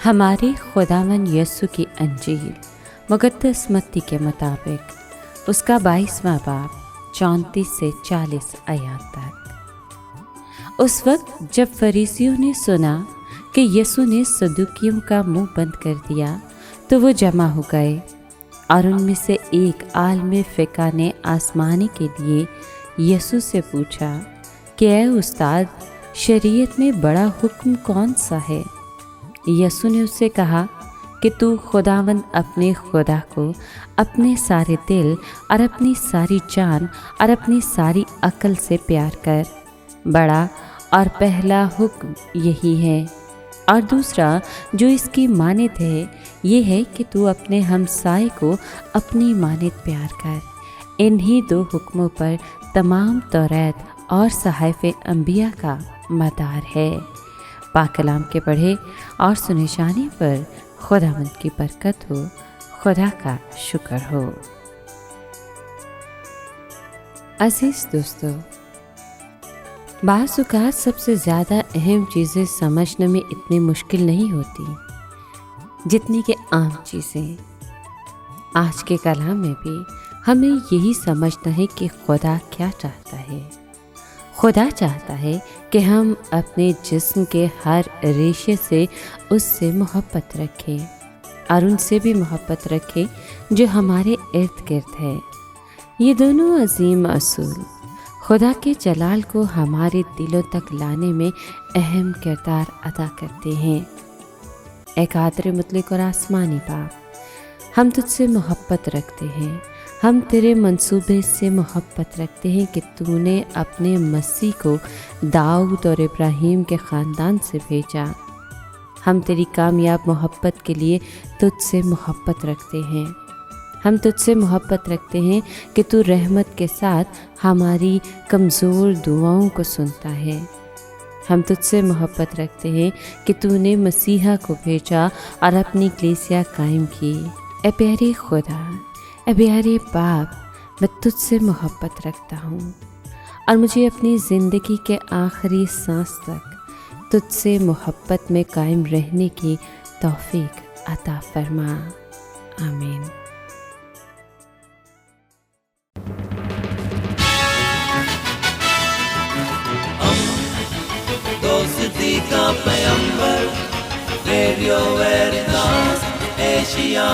हमारे खुदावन यीशु की अंजील मुक़द्दस मत्ती के मुताबिक उसका 22वां बाब 34 से 40 आयत तक। उस वक्त जब फरीसियों ने सुना कि यीशु ने सदूकियों का मुंह बंद कर दिया तो वो जमा हो गए, और उनमें से एक आलिम फ़िक़ह ने आज़माने के लिए यीशु से पूछा कि ऐ उस्ताद, शरीयत में बड़ा हुक्म कौन सा है? यीशु ने उससे कहा कि तू खुदावंद अपने खुदा को अपने सारे दिल और अपनी सारी जान और अपनी सारी अक्ल से प्यार कर। बड़ा और पहला हुक्म यही है, और दूसरा जो इसकी मानद है ये है कि तू अपने हमसाए को अपनी मानद प्यार कर। इन्हीं दो हुक्मों पर तमाम तौरात और सहाइफ़े अंबिया का मदार है। पाक कलाम के पढ़े और सुने जाने पर खुदावंद की बरकत हो, खुदा का शुक्र हो। अजीज़ दोस्तों, बाज़ औक़ात सबसे ज़्यादा अहम चीज़ें समझने में इतनी मुश्किल नहीं होती जितनी कि आम चीज़ें। आज के कलाम में भी हमें यही समझना है कि खुदा क्या चाहता है। खुदा चाहता है कि हम अपने जिस्म के हर रेशे से उससे मोहब्बत रखें, और उनसे भी मोहब्बत रखें जो हमारे इर्द गिर्द है। ये दोनों अजीम असूल खुदा के जलाल को हमारे दिलों तक लाने में अहम किरदार अदा करते हैं। ए कादर मुतलक और आसमानी बाप, हम तुझसे मोहब्बत रखते हैं। हम तेरे मंसूबे से मोहब्बत रखते हैं कि तूने अपने मसीह को दाऊद और इब्राहीम के ख़ानदान से भेजा। हम तेरी कामयाब मोहब्बत के लिए तुझसे मोहब्बत रखते हैं। हम तुझसे मोहब्बत रखते हैं कि तू रहमत के साथ हमारी कमज़ोर दुआओं को सुनता है। हम तुझसे मोहब्बत रखते हैं कि तूने मसीहा को भेजा और अपनी कलीसिया कायम की। ए प्यारे खुदा, ए प्यारे बाप, मैं तुझसे मोहब्बत रखता हूँ, और मुझे अपनी ज़िंदगी के आखिरी सांस तक तुझसे मोहब्बत में कायम रहने की तौफीक अता फरमा। आमीन। दोस्ती का पैगंबर, रेडियो वेरितास एशिया।